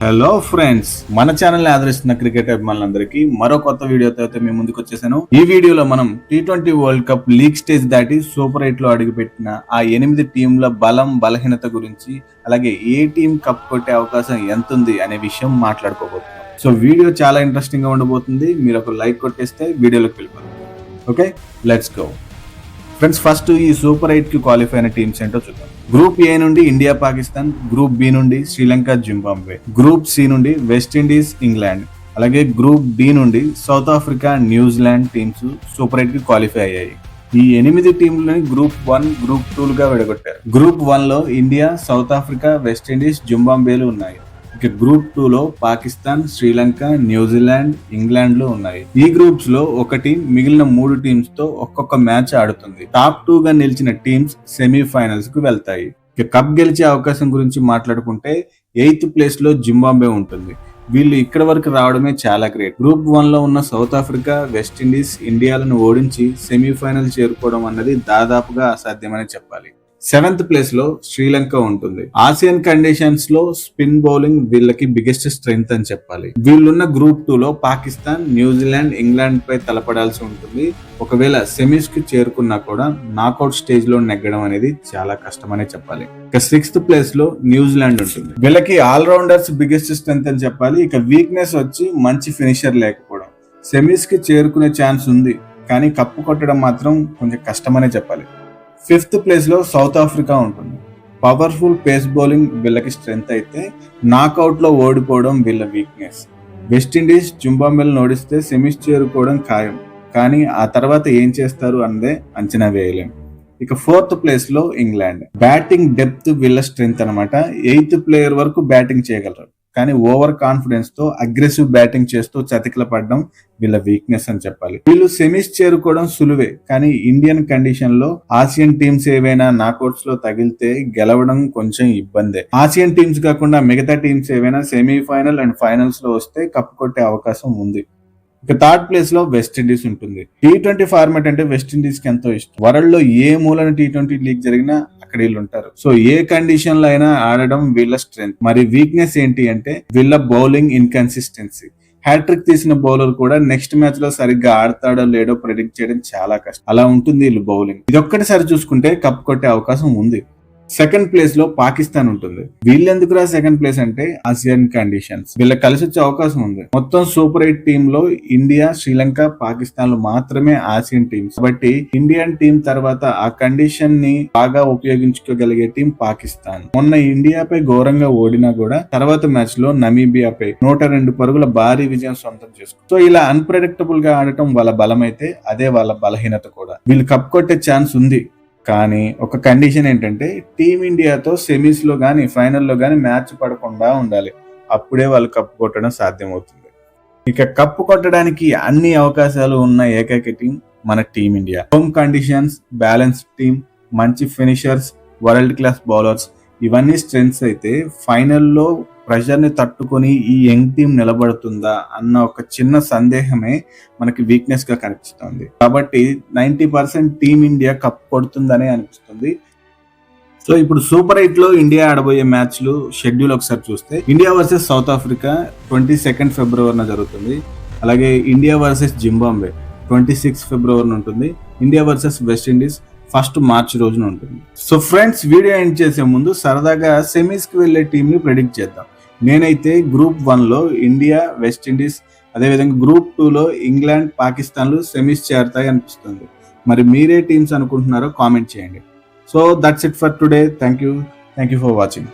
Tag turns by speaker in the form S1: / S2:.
S1: Hello friends, మన channel ని ఆదరిస్తున్న క్రికెట్ అభిమానులందరికీ మరో కొత్త వీడియోతో అయితే మేము ముందుకు వచ్చేసాను. ఈ వీడియోలో మనం T20 world cup league stage దాటి సూపర్ 8 లో అడుగుపెట్టిన ఆ 8 టీంల బలం బలహీనత గురించి, అలాగే ఏ టీం కప్ కొట్టే అవకాశం ఎంత ఉంది అనే విషయం మాట్లాడుకోబోతున్నాం. సో వీడియో చాలా ఇంట్రెస్టింగ్ గా ఉండబోతుంది. మీరు ఒక లైక్ కొట్టేస్తే వీడియోలోకి వెళ్ళిపోతాం. Okay, let's go. Friends, first ఈ సూపర్ 8 కి క్వాలిఫై అయిన టీమ్స్ ఏంటో చూద్దాం. గ్రూప్ ఏ నుండి ఇండియా పాకిస్తాన్, గ్రూప్ బి నుండి శ్రీలంక జింబాబ్వే, గ్రూప్ సి నుండి వెస్టిండీస్ ఇంగ్లాండ్, అలాగే గ్రూప్ డి నుండి south Africa New Zealand teams super 8 కి క్వాలిఫై అయ్యాయి. ఈ 8 టీంలని గ్రూప్ 1, గ్రూప్ 2 గా విడగొట్టారు. గ్రూప్ 1 లో ఇండియా, సౌత్ ఆఫ్రికా, వెస్టిండీస్, జింబాబ్వేలు ఉన్నాయి. ఇక గ్రూప్ 2 లో పాకిస్తాన్, శ్రీలంక, న్యూజిలాండ్, ఇంగ్లాండ్ లో ఉన్నాయి. ఈ గ్రూప్స్ లో ఒక టీం మిగిలిన 3 టీమ్స్ తో ఒక్కొక్క మ్యాచ్ ఆడుతుంది. టాప్ 2 గా నిలిచిన టీమ్స్ సెమీఫైనల్స్ కు వెళ్తాయి. ఇక కప్ గెలిచే అవకాశం గురించి మాట్లాడుకుంటే 8th ప్లేస్ లో జింబాబ్వే ఉంటుంది. వీళ్ళు ఇక్కడ వరకు రావడమే చాలా గ్రేట్. గ్రూప్ 1 లో ఉన్న సౌత్ ఆఫ్రికా, వెస్టిండీస్, ఇండియాలను ఓడించి సెమీఫైనల్ చేరుకోవడం అన్నది దాదాపుగా అసాధ్యమని చెప్పాలి. 7th ప్లేస్ లో శ్రీలంక ఉంటుంది. ఆసియన్ కండిషన్స్ లో స్పిన్ బౌలింగ్ వీళ్ళకి బిగ్గెస్ట్ స్ట్రెంగ్త్ అని చెప్పాలి. వీళ్ళున్న గ్రూప్ 2 లో పాకిస్తాన్, న్యూజిలాండ్, ఇంగ్లాండ్ పై తలపడాల్సి ఉంటుంది. ఒకవేళ సెమీస్ కి చేరుకున్నా కూడా నాకౌట్ స్టేజ్ లో నెగ్గడం అనేది చాలా కష్టమనే చెప్పాలి. ఇక 6th ప్లేస్ లో న్యూజిలాండ్ ఉంటుంది. వీళ్ళకి ఆల్రౌండర్స్ బిగ్గెస్ట్ స్ట్రెంగ్త్ అని చెప్పాలి. ఇక వీక్నెస్ వచ్చి మంచి ఫినిషర్ లేకపోవడం. సెమీస్ కి చేరుకునే ఛాన్స్ ఉంది, కానీ కప్పు కొట్టడం మాత్రం కొంచెం కష్టమనే చెప్పాలి. 5th ప్లేస్ లో సౌత్ ఆఫ్రికా ఉంటుంది. పవర్ఫుల్ పేస్ బౌలింగ్ వీళ్ళకి స్ట్రెంగ్త్ అయితే నాకౌట్ లో ఓడిపోవడం వీళ్ళ వీక్నెస్. వెస్టిండీస్, జింబాబ్వేలను ఓడిస్తే సెమీస్ చేరుకోవడం ఖాయం, కానీ ఆ తర్వాత ఏం చేస్తారు అన్నదే అంచనా వేయలేం. ఇక 4th ప్లేస్ లో ఇంగ్లాండ్. బ్యాటింగ్ డెప్త్ వీళ్ళ స్ట్రెంగ్త్ అనమాట. 8th ప్లేయర్ వరకు బ్యాటింగ్ చేయగలరు, కానీ ఓవర్ కాన్ఫిడెన్స్ తో అగ్రెసివ్ బ్యాటింగ్ చేస్తూ చతికిల పడడం వీళ్ళ వీక్నెస్ అని చెప్పాలి. వీళ్ళు సెమీస్ చేరుకోవడం సులువే, కానీ ఇండియన్ కండిషన్ లో ఆసియన్ టీమ్స్ ఏవైనా నాకౌట్స్ లో తగిలితే గెలవడం కొంచెం ఇబ్బందే. ఆసియన్ టీమ్స్ కాకుండా మిగతా టీమ్స్ ఏవైనా సెమీఫైనల్ అండ్ ఫైనల్స్ లో వస్తే కప్పు కొట్టే అవకాశం ఉంది. ఇక 3rd ప్లేస్ లో వెస్టిండీస్ ఉంటుంది. T20 ఫార్మాట్ అంటే వెస్టిండీస్ కి ఎంతో ఇష్టం. వరల్డ్ లో ఏ మూలన T20 లీగ్ జరిగినా అక్కడ వీళ్ళు ఉంటారు. సో ఏ కండిషన్ లో అయినా ఆడడం వీళ్ళ స్ట్రెంగ్త్. మరి వీక్నెస్ ఏంటి అంటే వీళ్ళ బౌలింగ్ ఇన్కన్సిస్టెన్సీ. హ్యాట్రిక్ తీసిన బౌలర్ కూడా నెక్స్ట్ మ్యాచ్ లో సరిగ్గా ఆడతాడో లేడో ప్రెడిక్ట్ చేయడం చాలా కష్టం. అలా ఉంటుంది వీళ్ళు బౌలింగ్. ఇదొక్కటిసారి చూసుకుంటే కప్ కొట్టే అవకాశం ఉంది. 2nd ప్లేస్ లో పాకిస్తాన్ ఉంటుంది. వీళ్ళెందుకురా 2nd ప్లేస్ అంటే ఆసియన్ కండిషన్స్. వీళ్ళకి కలిసి వచ్చే అవకాశం ఉంది. మొత్తం సూపర్ 8 టీమ్ లో ఇండియా, శ్రీలంక, పాకిస్తాన్ మాత్రమే ఆసియన్ టీమ్స్. కాబట్టి ఇండియన్ టీం తర్వాత ఆ కండిషన్ ని బాగా ఉపయోగించుకోగలిగే టీం పాకిస్తాన్. మొన్న ఇండియాపై ఘోరంగా ఓడినా కూడా తర్వాత మ్యాచ్ లో నమీబియాపై 102 పరుగుల భారీ విజయం సొంతం చేసుకుంది. సో ఇలా అన్ప్రెడిక్టబుల్ గా ఆడటం వాళ్ళ బలమైతే అదే వాళ్ళ బలహీనత కూడా. వీళ్ళు కప్ కొట్టే ఛాన్స్ ఉంది, కానీ ఒక కండిషన్ ఏంటంటే టీమిండియాతో సెమీస్ లో గానీ ఫైనల్లో గానీ మ్యాచ్ పడకుండా ఉండాలి. అప్పుడే వాళ్ళు కప్పు కొట్టడం సాధ్యమవుతుంది. ఇక కప్పు కొట్టడానికి అన్ని అవకాశాలు ఉన్న ఏకైక టీం మన team India. Home conditions, balance team, మంచి ఫినిషర్స్, వరల్డ్ క్లాస్ బౌలర్స్, ఇవన్నీ స్ట్రెంగ్త్స్ అయితే ఫైనల్లో ప్రెషర్ ని తట్టుకొని ఈ యంగ్ టీం నిలబడుతుందా అన్న ఒక చిన్న సందేహమే మనకి వీక్నెస్ గా కనిపిస్తుంది. కాబట్టి 90% టీమిండియా కప్ కొడుతుందనే అనిపిస్తుంది. సో ఇప్పుడు సూపర్ 8 లో ఇండియా ఆడబోయే మ్యాచ్లు షెడ్యూల్ ఒకసారి చూస్తే, ఇండియా వర్సెస్ సౌత్ ఆఫ్రికా 22 ఫిబ్రవరిన జరుగుతుంది. అలాగే ఇండియా వర్సెస్ జింబాబ్వే 26 ఫిబ్రవరిన ఉంటుంది. ఇండియా వర్సెస్ వెస్టిండీస్ 1 మార్చ్ రోజున ఉంటుంది. సో ఫ్రెండ్స్, వీడియో ఎండ్ చేసే ముందు సరదాగా సెమీస్ కి వెళ్లే టీం ని ప్రెడిక్ట్ చేద్దాం. నేనైతే గ్రూప్ 1 లో ఇండియా, వెస్టిండీస్, అదేవిధంగా గ్రూప్ 2 లో ఇంగ్లాండ్, పాకిస్తాన్లు సెమీస్ చేరతాయి అనిపిస్తుంది. మరి మీరే టీమ్స్ అనుకుంటున్నారో కామెంట్ చేయండి. So that's it for today. Thank you for watching.